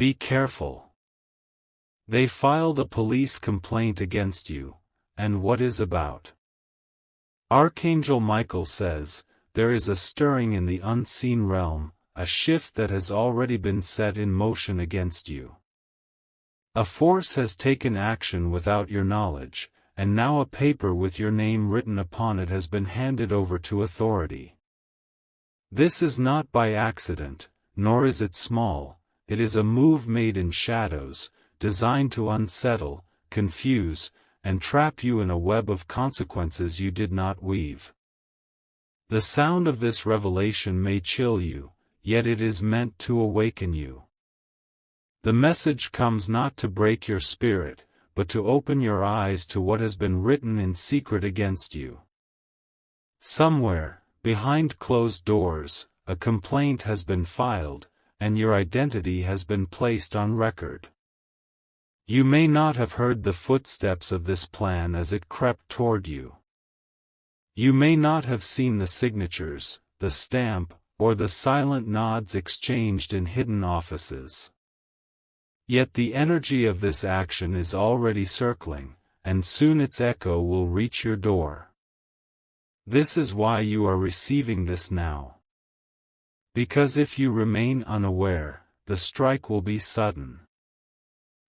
Be careful. They filed a police complaint against you, and what is about? Archangel Michael says, there is a stirring in the unseen realm, a shift that has already been set in motion against you. A force has taken action without your knowledge, and now a paper with your name written upon it has been handed over to authority. This is not by accident, nor is it small, it is a move made in shadows, designed to unsettle, confuse, and trap you in a web of consequences you did not weave. The sound of this revelation may chill you, yet it is meant to awaken you. The message comes not to break your spirit, but to open your eyes to what has been written in secret against you. Somewhere, behind closed doors, a complaint has been filed, and your identity has been placed on record. You may not have heard the footsteps of this plan as it crept toward you. You may not have seen the signatures, the stamp, or the silent nods exchanged in hidden offices. Yet the energy of this action is already circling, and soon its echo will reach your door. This is why you are receiving this now. Because if you remain unaware, the strike will be sudden.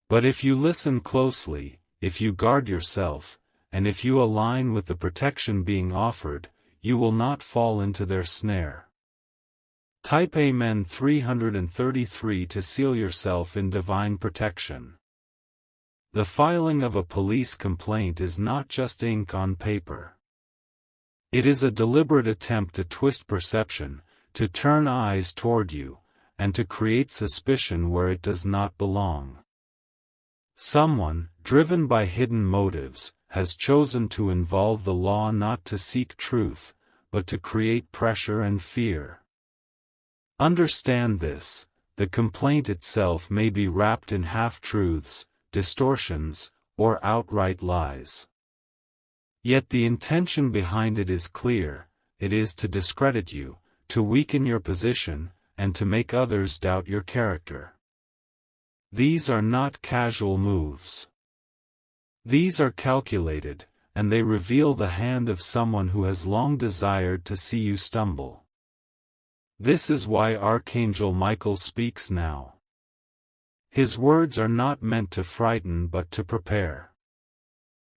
But if you listen closely, if you guard yourself, and if you align with the protection being offered, you will not fall into their snare. Type Amen 333 to seal yourself in divine protection. The filing of a police complaint is not just ink on paper. It is a deliberate attempt to twist perception, to turn eyes toward you, and to create suspicion where it does not belong. Someone, driven by hidden motives, has chosen to involve the law not to seek truth, but to create pressure and fear. Understand this, the complaint itself may be wrapped in half-truths, distortions, or outright lies. Yet the intention behind it is clear, it is to discredit you, to weaken your position, and to make others doubt your character. These are not casual moves. These are calculated, and they reveal the hand of someone who has long desired to see you stumble. This is why Archangel Michael speaks now. His words are not meant to frighten but to prepare.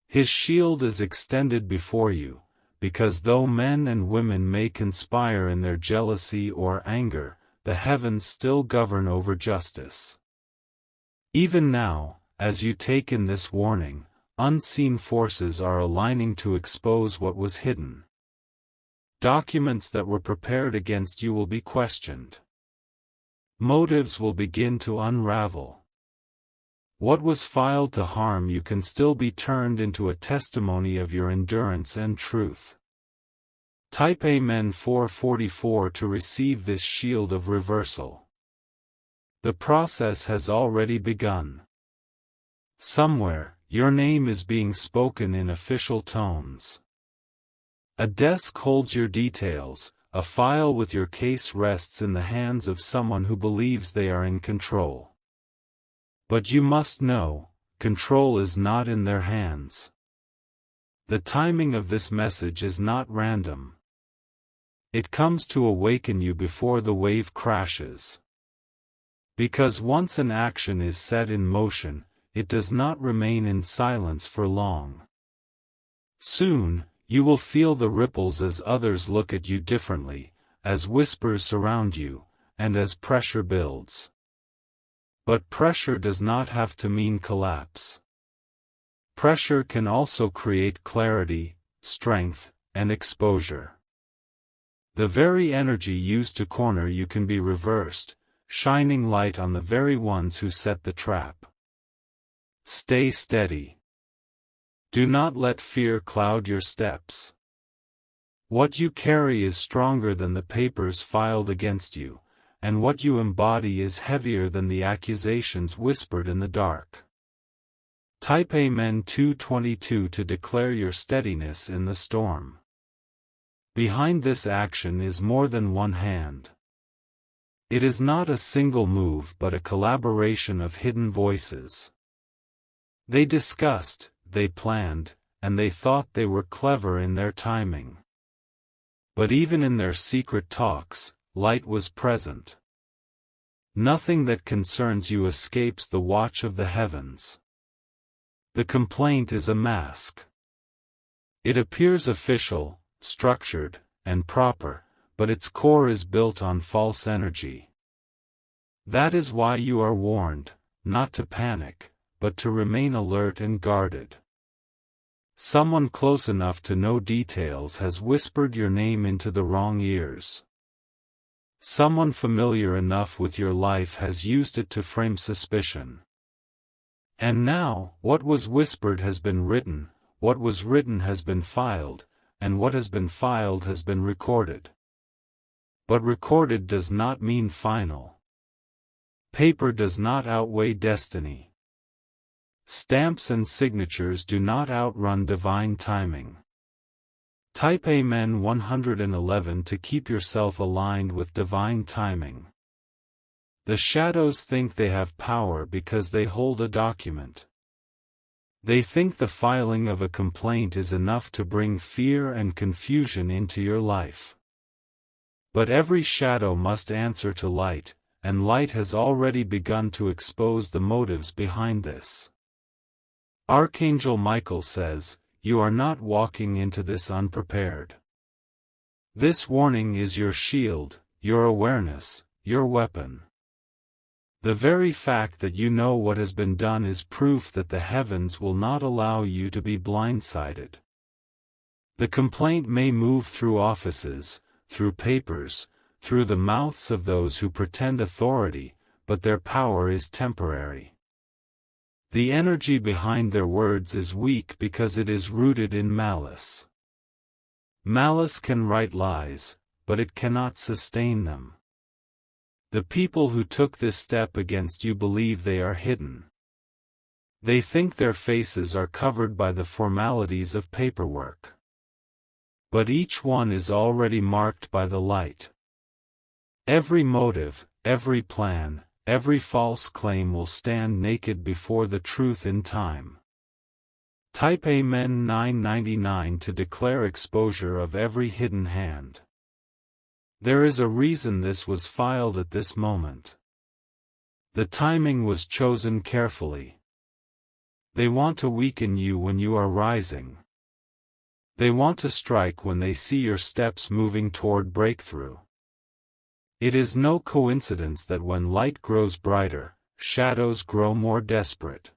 His shield is extended before you, because though men and women may conspire in their jealousy or anger, the heavens still govern over justice. Even now, as you take in this warning, unseen forces are aligning to expose what was hidden. Documents that were prepared against you will be questioned. Motives will begin to unravel. What was filed to harm you can still be turned into a testimony of your endurance and truth. Type Amen 444 to receive this shield of reversal. The process has already begun. Somewhere, your name is being spoken in official tones. A desk holds your details, a file with your case rests in the hands of someone who believes they are in control. But you must know, control is not in their hands. The timing of this message is not random. It comes to awaken you before the wave crashes. Because once an action is set in motion, it does not remain in silence for long. Soon, you will feel the ripples as others look at you differently, as whispers surround you, and as pressure builds. But pressure does not have to mean collapse. Pressure can also create clarity, strength, and exposure. The very energy used to corner you can be reversed, shining light on the very ones who set the trap. Stay steady. Do not let fear cloud your steps. What you carry is stronger than the papers filed against you, and what you embody is heavier than the accusations whispered in the dark. Type Amen 222 to declare your steadiness in the storm. Behind this action is more than one hand. It is not a single move but a collaboration of hidden voices. They discussed, they planned, and they thought they were clever in their timing. But even in their secret talks, light was present. Nothing that concerns you escapes the watch of the heavens. The complaint is a mask. It appears official, structured, and proper, but its core is built on false energy. That is why you are warned, not to panic, but to remain alert and guarded. Someone close enough to know details has whispered your name into the wrong ears. Someone familiar enough with your life has used it to frame suspicion. And now, what was whispered has been written, what was written has been filed, and what has been filed has been recorded. But recorded does not mean final. Paper does not outweigh destiny. Stamps and signatures do not outrun divine timing. Type Amen 111 to keep yourself aligned with divine timing. The shadows think they have power because they hold a document. They think the filing of a complaint is enough to bring fear and confusion into your life. But every shadow must answer to light, and light has already begun to expose the motives behind this. Archangel Michael says, "You are not walking into this unprepared." This warning is your shield, your awareness, your weapon. The very fact that you know what has been done is proof that the heavens will not allow you to be blindsided. The complaint may move through offices, through papers, through the mouths of those who pretend authority, but their power is temporary. The energy behind their words is weak because it is rooted in malice. Malice can write lies, but it cannot sustain them. The people who took this step against you believe they are hidden. They think their faces are covered by the formalities of paperwork. But each one is already marked by the light. Every motive, every plan, every false claim will stand naked before the truth in time. Type Amen 999 to declare exposure of every hidden hand. There is a reason this was filed at this moment. The timing was chosen carefully. They want to weaken you when you are rising. They want to strike when they see your steps moving toward breakthrough. It is no coincidence that when light grows brighter, shadows grow more desperate.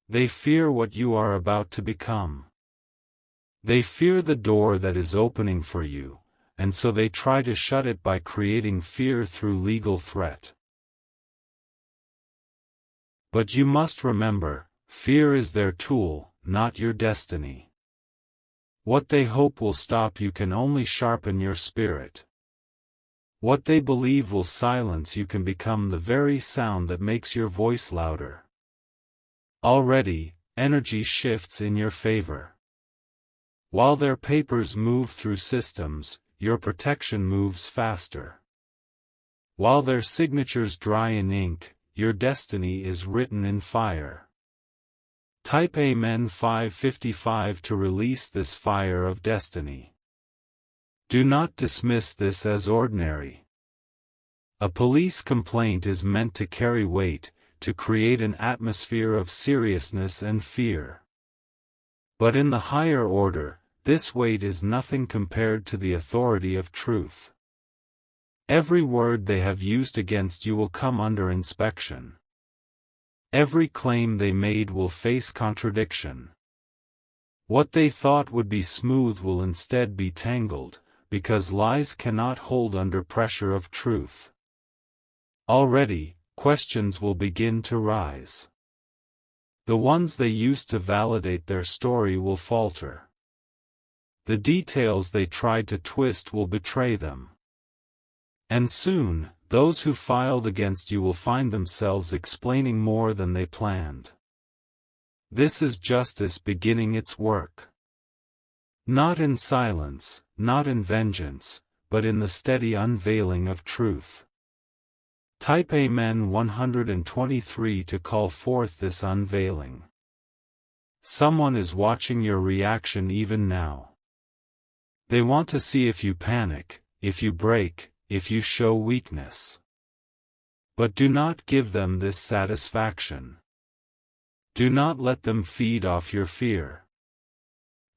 They fear what you are about to become. They fear the door that is opening for you, and so they try to shut it by creating fear through legal threat. But you must remember, fear is their tool, not your destiny. What they hope will stop you can only sharpen your spirit. What they believe will silence you can become the very sound that makes your voice louder. Already, energy shifts in your favor. While their papers move through systems, your protection moves faster. While their signatures dry in ink, your destiny is written in fire. Type Amen 555 to release this fire of destiny. Do not dismiss this as ordinary. A police complaint is meant to carry weight, to create an atmosphere of seriousness and fear. But in the higher order, this weight is nothing compared to the authority of truth. Every word they have used against you will come under inspection. Every claim they made will face contradiction. What they thought would be smooth will instead be tangled, because lies cannot hold under pressure of truth. Already, questions will begin to rise. The ones they used to validate their story will falter. The details they tried to twist will betray them. And soon, those who filed against you will find themselves explaining more than they planned. This is justice beginning its work. Not in silence, not in vengeance, but in the steady unveiling of truth. Type Amen 123 to call forth this unveiling. Someone is watching your reaction even now. They want to see if you panic, if you break, if you show weakness. But do not give them this satisfaction. Do not let them feed off your fear.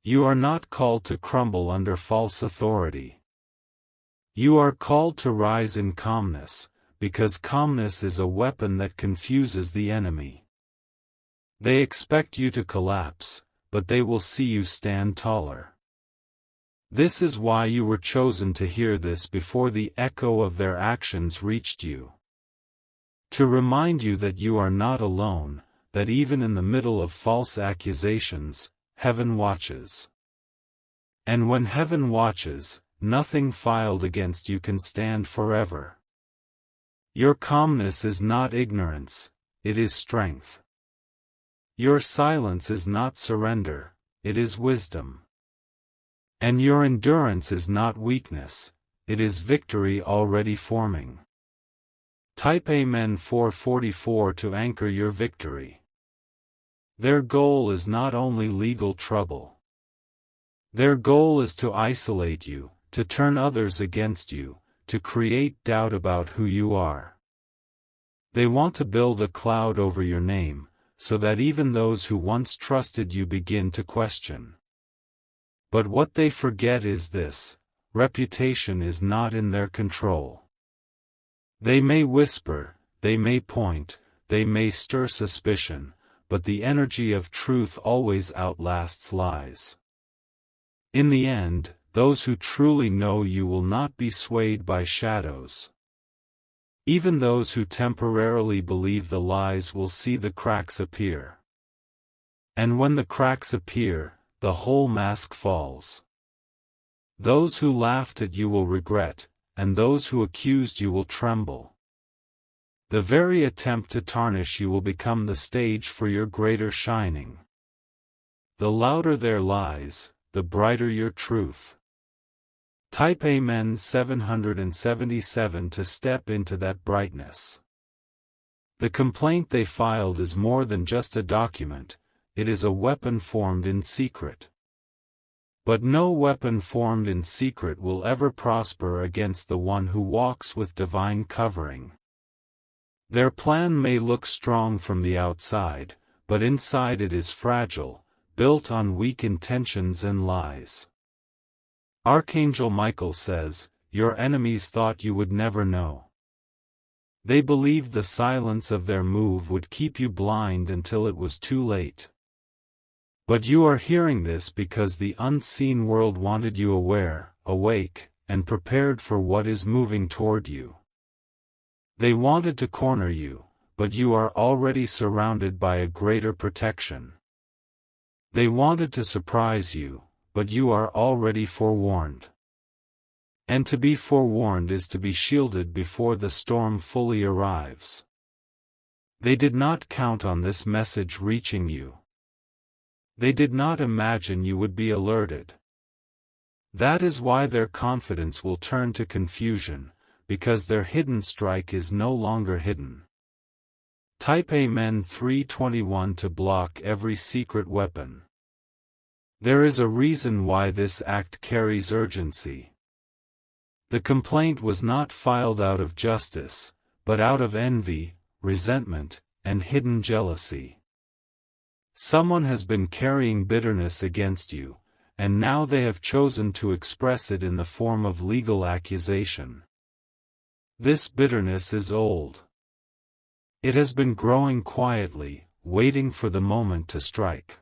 You are not called to crumble under false authority. You are called to rise in calmness, because calmness is a weapon that confuses the enemy. They expect you to collapse, but they will see you stand taller. This is why you were chosen to hear this before the echo of their actions reached you. To remind you that you are not alone, that even in the middle of false accusations, heaven watches. And when heaven watches, nothing filed against you can stand forever. Your calmness is not ignorance, it is strength. Your silence is not surrender, it is wisdom. And your endurance is not weakness, it is victory already forming. Type Amen 444 to anchor your victory. Their goal is not only legal trouble. Their goal is to isolate you, to turn others against you, to create doubt about who you are. They want to build a cloud over your name, so that even those who once trusted you begin to question. But what they forget is this: reputation is not in their control. They may whisper, they may point, they may stir suspicion, but the energy of truth always outlasts lies. In the end, those who truly know you will not be swayed by shadows. Even those who temporarily believe the lies will see the cracks appear. And when the cracks appear, the whole mask falls. Those who laughed at you will regret, and those who accused you will tremble. The very attempt to tarnish you will become the stage for your greater shining. The louder their lies, the brighter your truth. Type Amen 777 to step into that brightness. The complaint they filed is more than just a document, it is a weapon formed in secret. But no weapon formed in secret will ever prosper against the one who walks with divine covering. Their plan may look strong from the outside, but inside it is fragile, built on weak intentions and lies. Archangel Michael says, "Your enemies thought you would never know." They believed the silence of their move would keep you blind until it was too late. But you are hearing this because the unseen world wanted you aware, awake, and prepared for what is moving toward you. They wanted to corner you, but you are already surrounded by a greater protection. They wanted to surprise you, but you are already forewarned. And to be forewarned is to be shielded before the storm fully arrives. They did not count on this message reaching you. They did not imagine you would be alerted. That is why their confidence will turn to confusion, because their hidden strike is no longer hidden. Type Amen 321 to block every secret weapon. There is a reason why this act carries urgency. The complaint was not filed out of justice, but out of envy, resentment, and hidden jealousy. Someone has been carrying bitterness against you, and now they have chosen to express it in the form of legal accusation. This bitterness is old. It has been growing quietly, waiting for the moment to strike.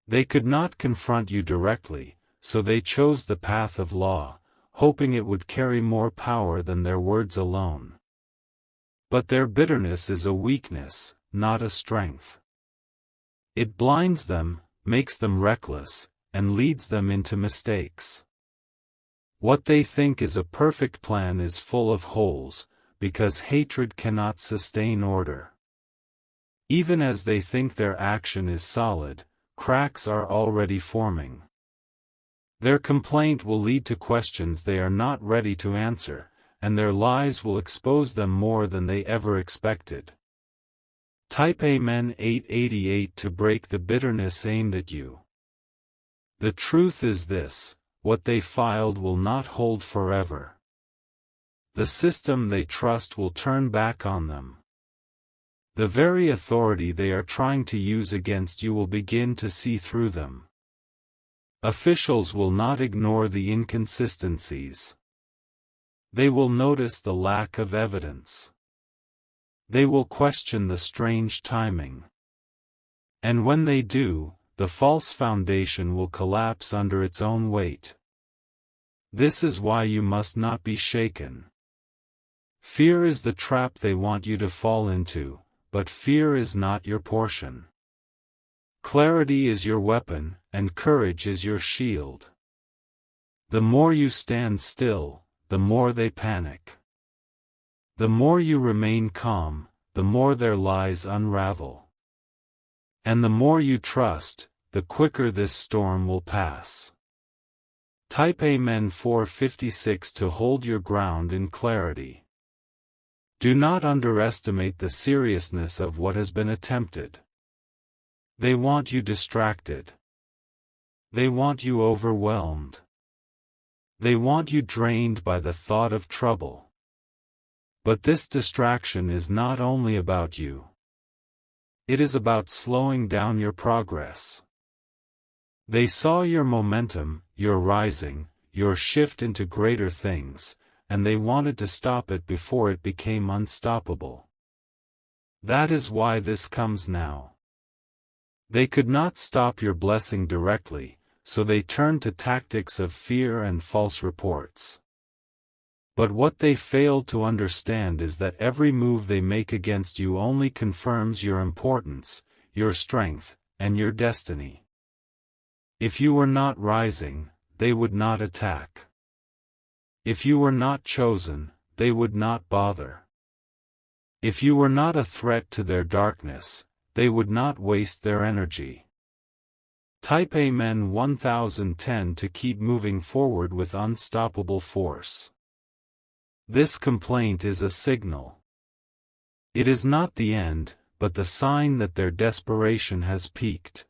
They could not confront you directly, so they chose the path of law, hoping it would carry more power than their words alone. But their bitterness is a weakness, not a strength. It blinds them, makes them reckless, and leads them into mistakes. What they think is a perfect plan is full of holes, because hatred cannot sustain order. Even as they think their action is solid, cracks are already forming. Their complaint will lead to questions they are not ready to answer, and their lies will expose them more than they ever expected. Type Amen 888 to break the bitterness aimed at you. The truth is this: what they filed will not hold forever. The system they trust will turn back on them. The very authority they are trying to use against you will begin to see through them. Officials will not ignore the inconsistencies. They will notice the lack of evidence. They will question the strange timing. And when they do, the false foundation will collapse under its own weight. This is why you must not be shaken. Fear is the trap they want you to fall into, but fear is not your portion. Clarity is your weapon, and courage is your shield. The more you stand still, the more they panic. The more you remain calm, the more their lies unravel. And the more you trust, the quicker this storm will pass. Type Amen 456 to hold your ground in clarity. Do not underestimate the seriousness of what has been attempted. They want you distracted. They want you overwhelmed. They want you drained by the thought of trouble. But this distraction is not only about you. It is about slowing down your progress. They saw your momentum, your rising, your shift into greater things, and they wanted to stop it before it became unstoppable. That is why this comes now. They could not stop your blessing directly, so they turned to tactics of fear and false reports. But what they failed to understand is that every move they make against you only confirms your importance, your strength, and your destiny. If you were not rising, they would not attack. If you were not chosen, they would not bother. If you were not a threat to their darkness, they would not waste their energy. Type Amen 1010 to keep moving forward with unstoppable force. This complaint is a signal. It is not the end, but the sign that their desperation has peaked.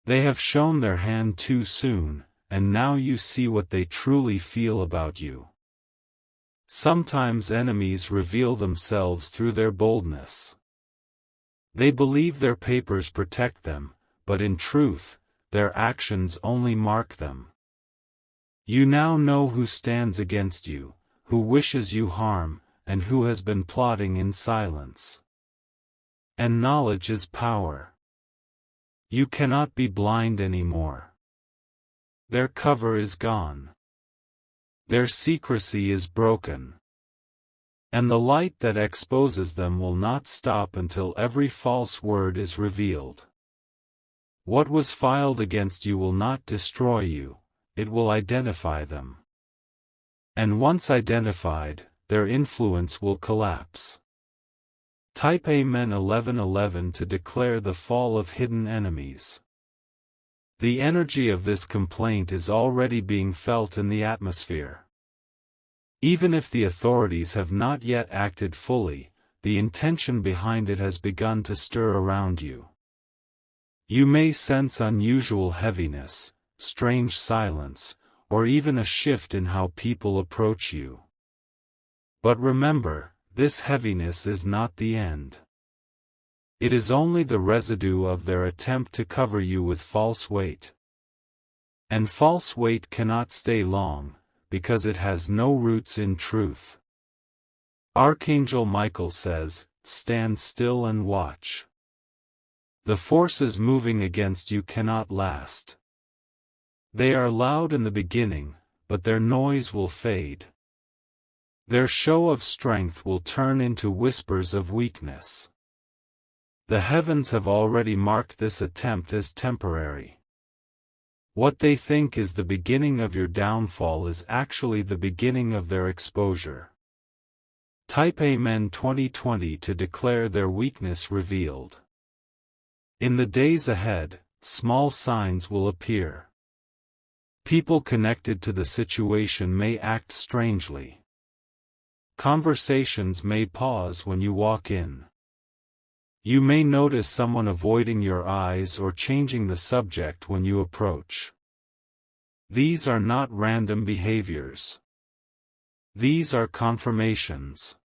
They have shown their hand too soon, and now you see what they truly feel about you. Sometimes enemies reveal themselves through their boldness. They believe their papers protect them, but in truth, their actions only mark them. You now know who stands against you, who wishes you harm, and who has been plotting in silence. And knowledge is power. You cannot be blind anymore. Their cover is gone. Their secrecy is broken. And the light that exposes them will not stop until every false word is revealed. What was filed against you will not destroy you, it will identify them. And once identified, their influence will collapse. Type Amen 1111 to declare the fall of hidden enemies. The energy of this complaint is already being felt in the atmosphere. Even if the authorities have not yet acted fully, the intention behind it has begun to stir around you. You may sense unusual heaviness, strange silence, or even a shift in how people approach you. But remember, this heaviness is not the end. It is only the residue of their attempt to cover you with false weight. And false weight cannot stay long, because it has no roots in truth. Archangel Michael says, "Stand still and watch." The forces moving against you cannot last. They are loud in the beginning, but their noise will fade. Their show of strength will turn into whispers of weakness. The heavens have already marked this attempt as temporary. What they think is the beginning of your downfall is actually the beginning of their exposure. Type Amen 2020 to declare their weakness revealed. In the days ahead, small signs will appear. People connected to the situation may act strangely. Conversations may pause when you walk in. You may notice someone avoiding your eyes or changing the subject when you approach. These are not random behaviors. These are confirmations.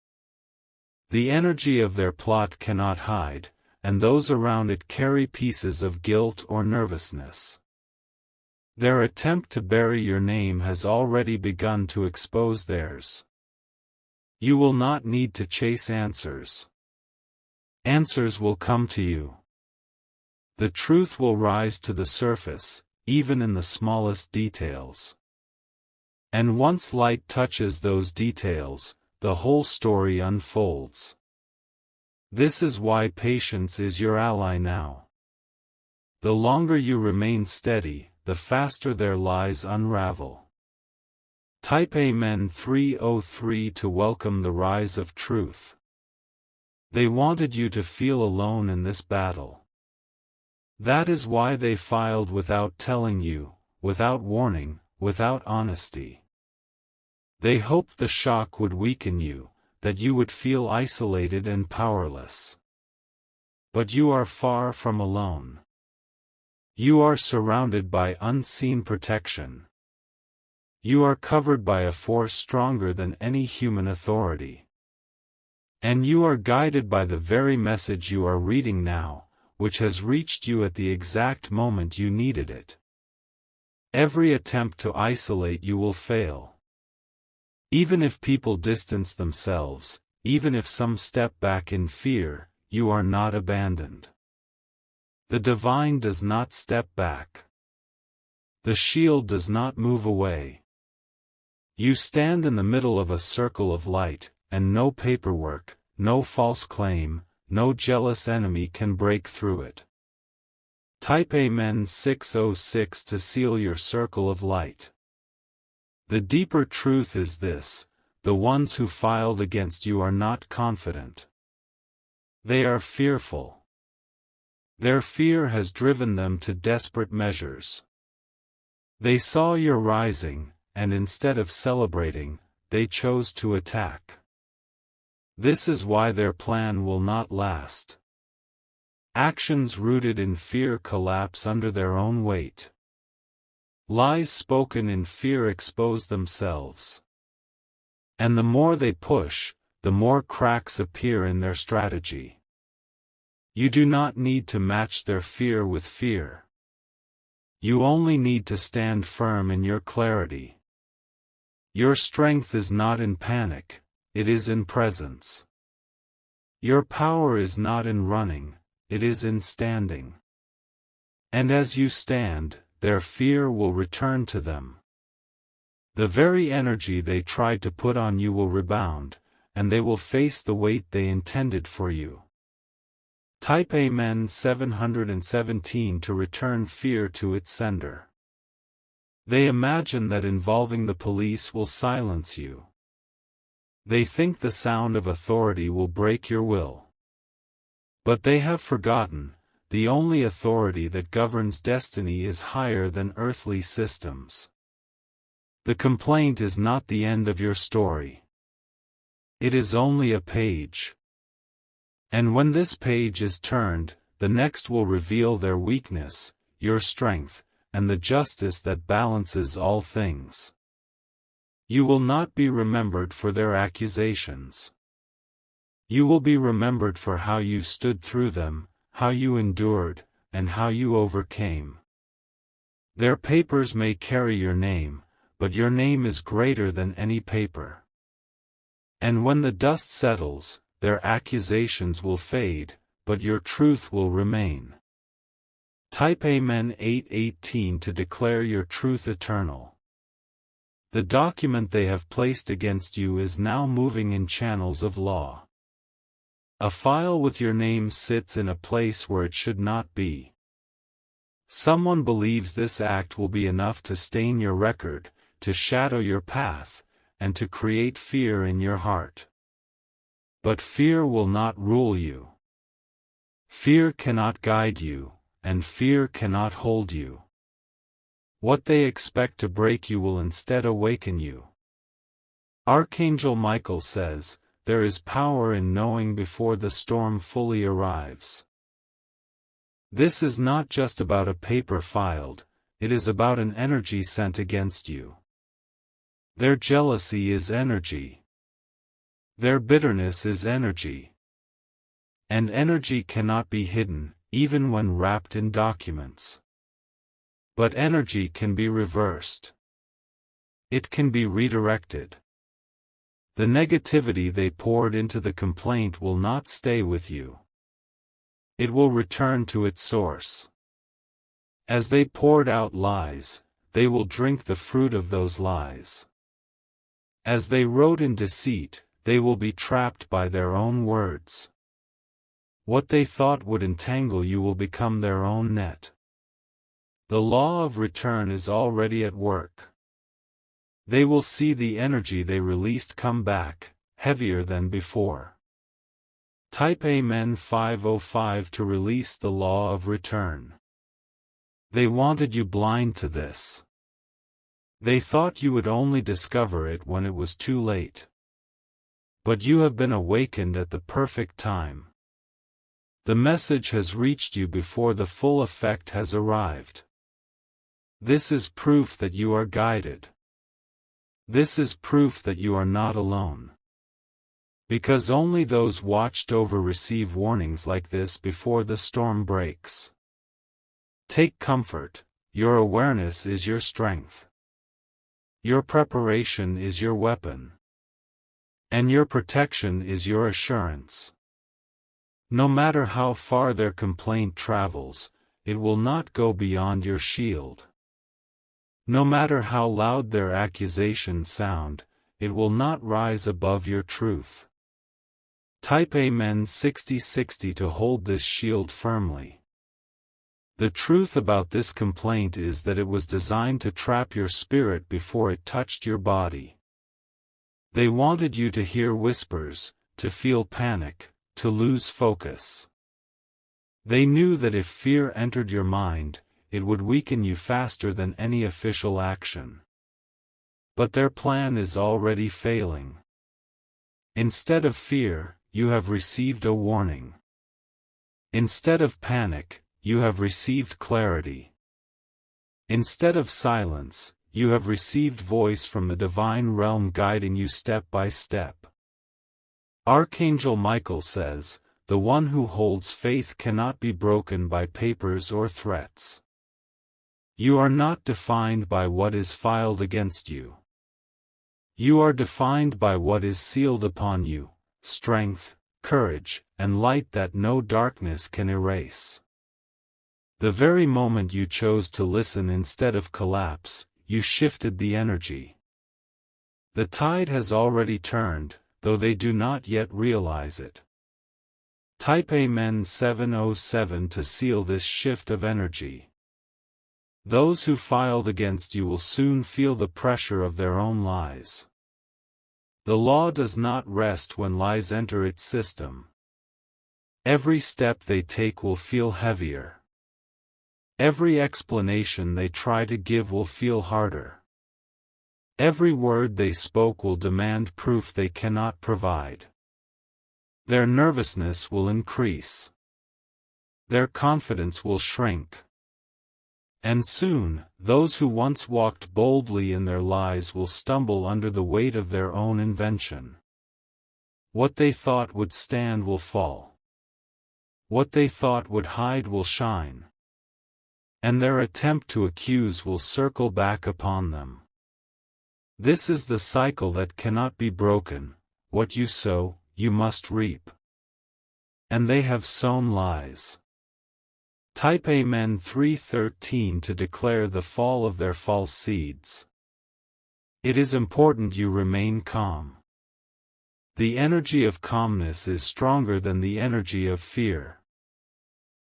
The energy of their plot cannot hide, and those around it carry pieces of guilt or nervousness. Their attempt to bury your name has already begun to expose theirs. You will not need to chase answers. Answers will come to you. The truth will rise to the surface, even in the smallest details. And once light touches those details, the whole story unfolds. This is why patience is your ally now. The longer you remain steady, the faster their lies unravel. Type Amen 303 to welcome the rise of truth. They wanted you to feel alone in this battle. That is why they filed without telling you, without warning, without honesty. They hoped the shock would weaken you, that you would feel isolated and powerless. But you are far from alone. You are surrounded by unseen protection. You are covered by a force stronger than any human authority. And you are guided by the very message you are reading now, which has reached you at the exact moment you needed it. Every attempt to isolate you will fail. Even if people distance themselves, even if some step back in fear, you are not abandoned. The divine does not step back. The shield does not move away. You stand in the middle of a circle of light, and no paperwork, no false claim, no jealous enemy can break through it. Type Amen 606 to seal your circle of light. The deeper truth is this: the ones who filed against you are not confident. They are fearful. Their fear has driven them to desperate measures. They saw your rising, and instead of celebrating, they chose to attack. This is why their plan will not last. Actions rooted in fear collapse under their own weight. Lies spoken in fear expose themselves. And the more they push, the more cracks appear in their strategy. You do not need to match their fear with fear. You only need to stand firm in your clarity. Your strength is not in panic, it is in presence. Your power is not in running, it is in standing. And as you stand, their fear will return to them. The very energy they tried to put on you will rebound, and they will face the weight they intended for you. Type Amen 717 to return fear to its sender. They imagine that involving the police will silence you. They think the sound of authority will break your will. But they have forgotten, the only authority that governs destiny is higher than earthly systems. The complaint is not the end of your story. It is only a page. And when this page is turned, the next will reveal their weakness, your strength, and the justice that balances all things. You will not be remembered for their accusations. You will be remembered for how you stood through them, how you endured, and how you overcame. Their papers may carry your name, but your name is greater than any paper. And when the dust settles, their accusations will fade, but your truth will remain. Type Amen 818 to declare your truth eternal. The document they have placed against you is now moving in channels of law. A file with your name sits in a place where it should not be. Someone believes this act will be enough to stain your record, to shadow your path, and to create fear in your heart. But fear will not rule you. Fear cannot guide you, and fear cannot hold you. What they expect to break you will instead awaken you. Archangel Michael says, there is power in knowing before the storm fully arrives. This is not just about a paper filed, it is about an energy sent against you. Their jealousy is energy. Their bitterness is energy. And energy cannot be hidden, even when wrapped in documents. But energy can be reversed. It can be redirected. The negativity they poured into the complaint will not stay with you. It will return to its source. As they poured out lies, they will drink the fruit of those lies. As they wrote in deceit, they will be trapped by their own words. What they thought would entangle you will become their own net. The law of return is already at work. They will see the energy they released come back, heavier than before. Type Amen 505 to release the law of return. They wanted you blind to this. They thought you would only discover it when it was too late. But you have been awakened at the perfect time. The message has reached you before the full effect has arrived. This is proof that you are guided. This is proof that you are not alone. Because only those watched over receive warnings like this before the storm breaks. Take comfort, your awareness is your strength. Your preparation is your weapon. And your protection is your assurance. No matter how far their complaint travels, it will not go beyond your shield. No matter how loud their accusations sound, it will not rise above your truth. Type Amen 6060 to hold this shield firmly. The truth about this complaint is that it was designed to trap your spirit before it touched your body. They wanted you to hear whispers, to feel panic, to lose focus. They knew that if fear entered your mind, it would weaken you faster than any official action. But their plan is already failing. Instead of fear, you have received a warning. Instead of panic, you have received clarity. Instead of silence, you have received voice from the divine realm guiding you step by step. Archangel Michael says, the one who holds faith cannot be broken by papers or threats. You are not defined by what is filed against you. You are defined by what is sealed upon you, strength, courage, and light that no darkness can erase. The very moment you chose to listen instead of collapse, you shifted the energy. The tide has already turned, though they do not yet realize it. Type Amen 707 to seal this shift of energy. Those who filed against you will soon feel the pressure of their own lies. The law does not rest when lies enter its system. Every step they take will feel heavier. Every explanation they try to give will feel harder. Every word they spoke will demand proof they cannot provide. Their nervousness will increase. Their confidence will shrink. And soon, those who once walked boldly in their lies will stumble under the weight of their own invention. What they thought would stand will fall. What they thought would hide will shine. And their attempt to accuse will circle back upon them. This is the cycle that cannot be broken. What you sow, you must reap. And they have sown lies. Type Amen 313 to declare the fall of their false seeds. It is important you remain calm. The energy of calmness is stronger than the energy of fear.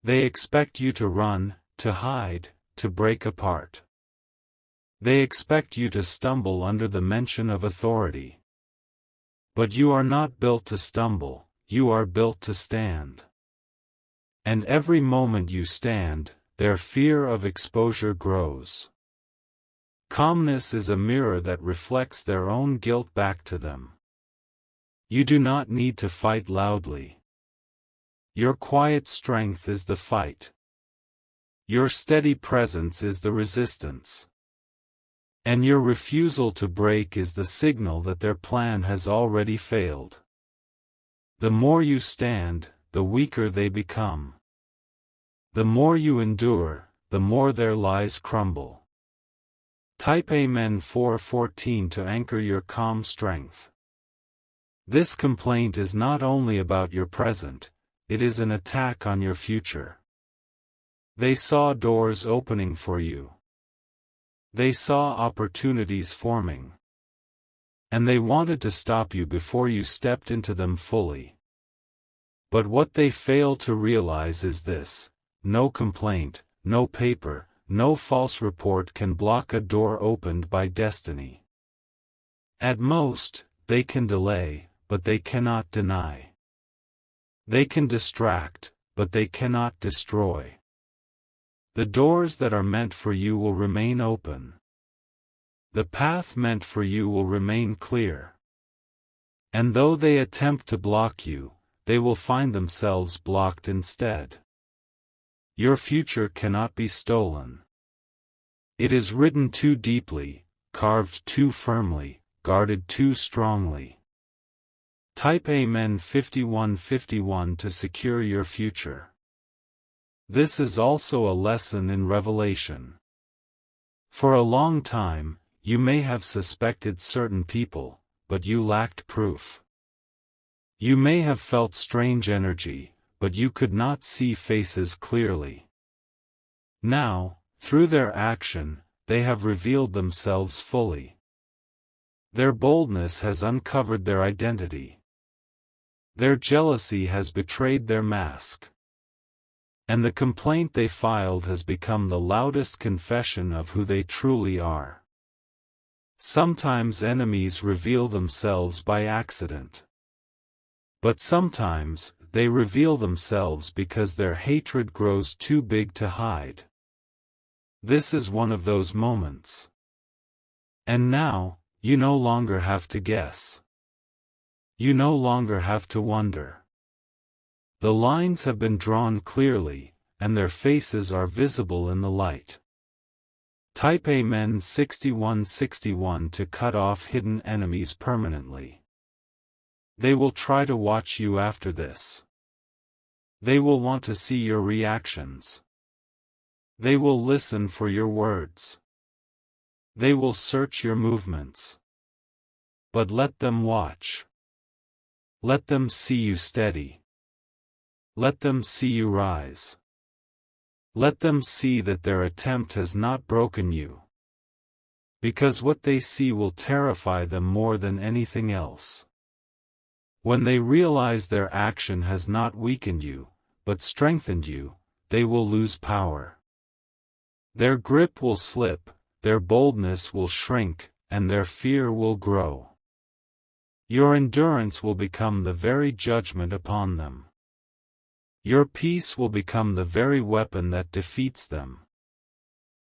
They expect you to run, to hide, to break apart. They expect you to stumble under the mention of authority. But you are not built to stumble, you are built to stand. And every moment you stand, their fear of exposure grows. Calmness is a mirror that reflects their own guilt back to them. You do not need to fight loudly. Your quiet strength is the fight. Your steady presence is the resistance. And your refusal to break is the signal that their plan has already failed. The more you stand, the weaker they become. The more you endure, the more their lies crumble. Type Amen 4:14 to anchor your calm strength. This complaint is not only about your present, it is an attack on your future. They saw doors opening for you. They saw opportunities forming. And they wanted to stop you before you stepped into them fully. But what they fail to realize is this: no complaint, no paper, no false report can block a door opened by destiny. At most, they can delay, but they cannot deny. They can distract, but they cannot destroy. The doors that are meant for you will remain open. The path meant for you will remain clear. And though they attempt to block you, they will find themselves blocked instead. Your future cannot be stolen. It is written too deeply, carved too firmly, guarded too strongly. Type Amen 51:51 to secure your future. This is also a lesson in revelation. For a long time, you may have suspected certain people, but you lacked proof. You may have felt strange energy, but you could not see faces clearly. Now, through their action, they have revealed themselves fully. Their boldness has uncovered their identity. Their jealousy has betrayed their mask. And the complaint they filed has become the loudest confession of who they truly are. Sometimes enemies reveal themselves by accident. But sometimes, they reveal themselves because their hatred grows too big to hide. This is one of those moments. And now, you no longer have to guess. You no longer have to wonder. The lines have been drawn clearly, and their faces are visible in the light. Type Amen 61:61 to cut off hidden enemies permanently. They will try to watch you after this. They will want to see your reactions. They will listen for your words. They will search your movements. But let them watch. Let them see you steady. Let them see you rise. Let them see that their attempt has not broken you. Because what they see will terrify them more than anything else. When they realize their action has not weakened you, but strengthened you, they will lose power. Their grip will slip, their boldness will shrink, and their fear will grow. Your endurance will become the very judgment upon them. Your peace will become the very weapon that defeats them.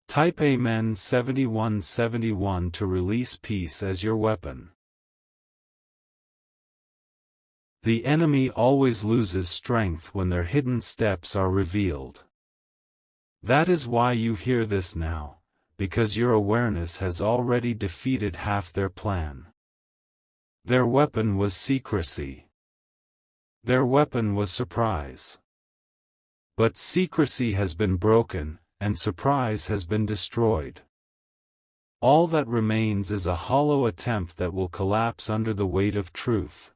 Type Amen 71:71 to release peace as your weapon. The enemy always loses strength when their hidden steps are revealed. That is why you hear this now, because your awareness has already defeated half their plan. Their weapon was secrecy. Their weapon was surprise. But secrecy has been broken, and surprise has been destroyed. All that remains is a hollow attempt that will collapse under the weight of truth.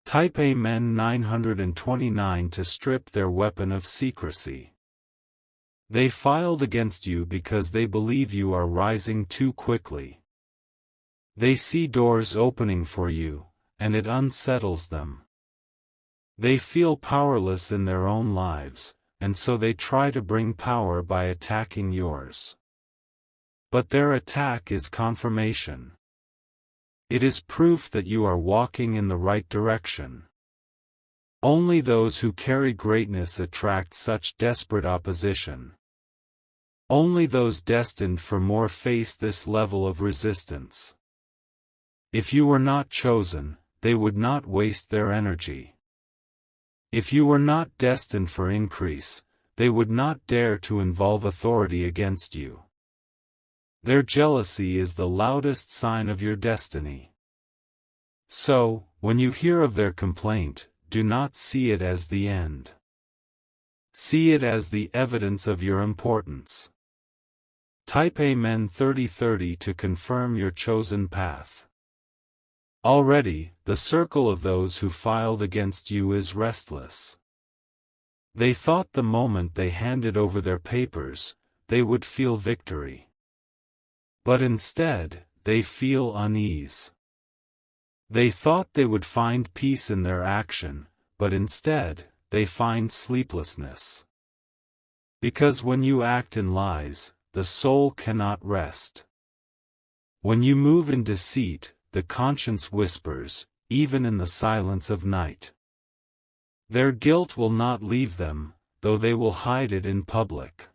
Type Amen 929 to strip their weapon of secrecy. They filed against you because they believe you are rising too quickly. They see doors opening for you, and it unsettles them. They feel powerless in their own lives, and so they try to bring power by attacking yours. But their attack is confirmation. It is proof that you are walking in the right direction. Only those who carry greatness attract such desperate opposition. Only those destined for more face this level of resistance. If you were not chosen, they would not waste their energy. If you were not destined for increase, they would not dare to involve authority against you. Their jealousy is the loudest sign of your destiny. So, when you hear of their complaint, do not see it as the end. See it as the evidence of your importance. Type Amen 3030 to confirm your chosen path. Already, the circle of those who filed against you is restless. They thought the moment they handed over their papers, they would feel victory. But instead, they feel unease. They thought they would find peace in their action, but instead, they find sleeplessness. Because when you act in lies, the soul cannot rest. When you move in deceit, the conscience whispers, even in the silence of night. Their guilt will not leave them, though they will hide it in public.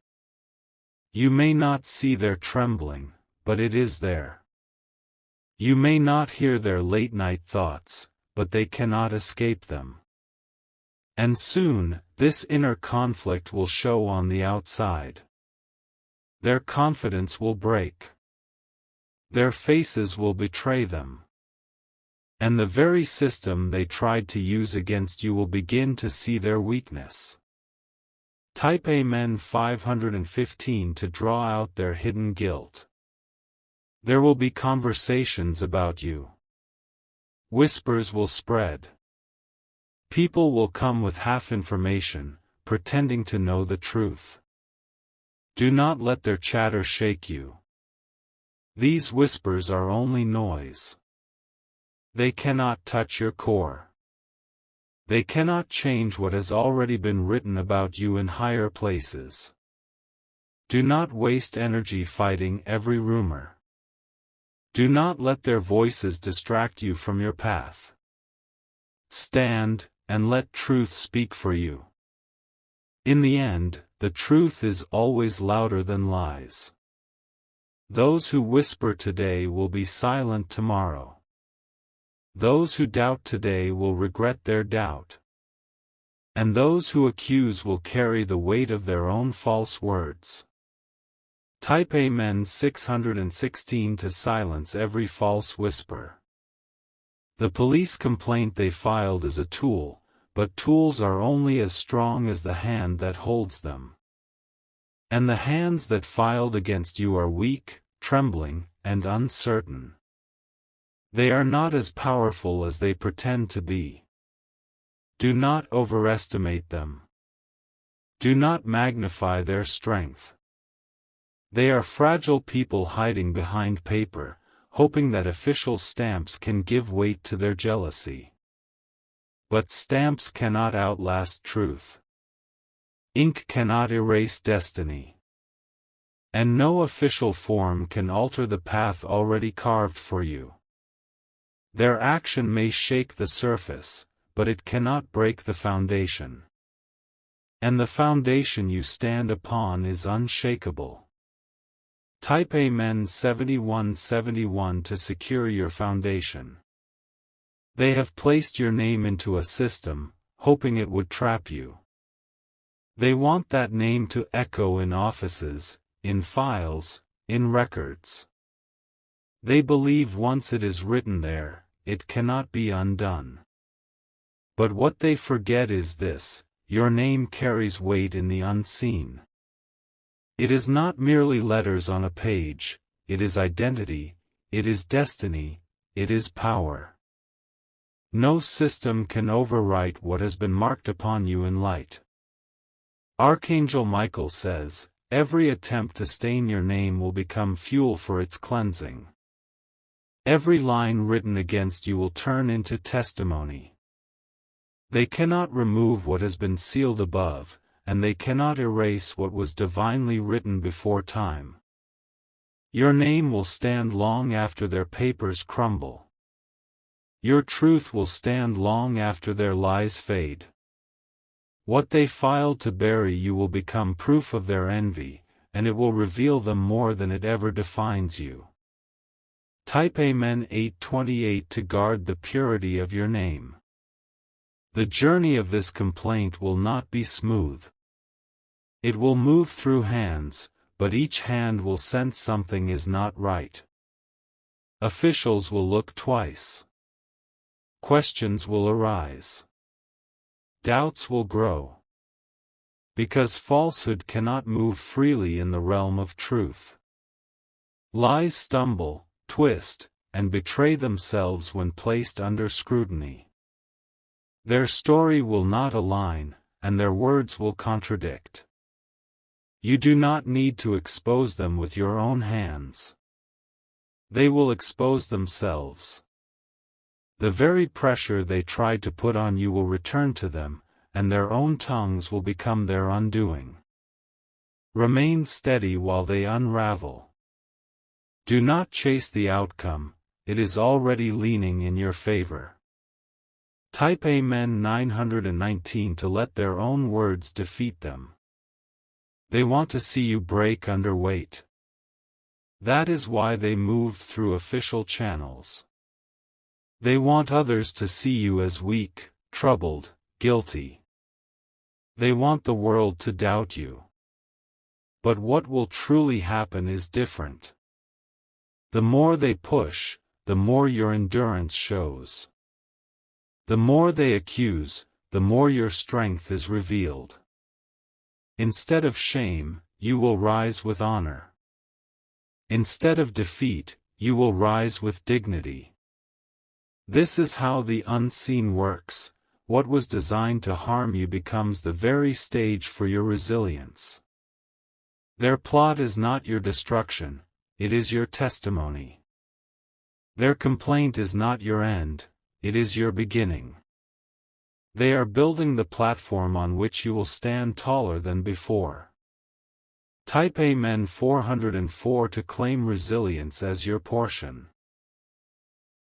You may not see their trembling, but it is there. You may not hear their late-night thoughts, but they cannot escape them. And soon, this inner conflict will show on the outside. Their confidence will break. Their faces will betray them. And the very system they tried to use against you will begin to see their weakness. Type Amen 515 to draw out their hidden guilt. There will be conversations about you. Whispers will spread. People will come with half information, pretending to know the truth. Do not let their chatter shake you. These whispers are only noise. They cannot touch your core. They cannot change what has already been written about you in higher places. Do not waste energy fighting every rumor. Do not let their voices distract you from your path. Stand, and let truth speak for you. In the end, the truth is always louder than lies. Those who whisper today will be silent tomorrow. Those who doubt today will regret their doubt. And those who accuse will carry the weight of their own false words. Type Amen 616 to silence every false whisper. The police complaint they filed is a tool, but tools are only as strong as the hand that holds them. And the hands that filed against you are weak, trembling, and uncertain. They are not as powerful as they pretend to be. Do not overestimate them. Do not magnify their strength. They are fragile people hiding behind paper, hoping that official stamps can give weight to their jealousy. But stamps cannot outlast truth. Ink cannot erase destiny. And no official form can alter the path already carved for you. Their action may shake the surface, but it cannot break the foundation. And the foundation you stand upon is unshakable. Type Amen 7171 to secure your foundation. They have placed your name into a system, hoping it would trap you. They want that name to echo in offices, in files, in records. They believe once it is written there, it cannot be undone. But what they forget is this: your name carries weight in the unseen. It is not merely letters on a page, it is identity, it is destiny, it is power. No system can overwrite what has been marked upon you in light. Archangel Michael says, every attempt to stain your name will become fuel for its cleansing. Every line written against you will turn into testimony. They cannot remove what has been sealed above, and they cannot erase what was divinely written before time. Your name will stand long after their papers crumble. Your truth will stand long after their lies fade. What they filed to bury you will become proof of their envy, and it will reveal them more than it ever defines you. Type Amen 828 to guard the purity of your name. The journey of this complaint will not be smooth. It will move through hands, but each hand will sense something is not right. Officials will look twice. Questions will arise. Doubts will grow. Because falsehood cannot move freely in the realm of truth. Lies stumble, twist, and betray themselves when placed under scrutiny. Their story will not align, and their words will contradict. You do not need to expose them with your own hands. They will expose themselves. The very pressure they tried to put on you will return to them, and their own tongues will become their undoing. Remain steady while they unravel. Do not chase the outcome, it is already leaning in your favor. Type Amen 919 to let their own words defeat them. They want to see you break under weight. That is why they moved through official channels. They want others to see you as weak, troubled, guilty. They want the world to doubt you. But what will truly happen is different. The more they push, the more your endurance shows. The more they accuse, the more your strength is revealed. Instead of shame, you will rise with honor. Instead of defeat, you will rise with dignity. This is how the unseen works. What was designed to harm you becomes the very stage for your resilience. Their plot is not your destruction, it is your testimony. Their complaint is not your end, it is your beginning. They are building the platform on which you will stand taller than before. Type Amen 404 to claim resilience as your portion.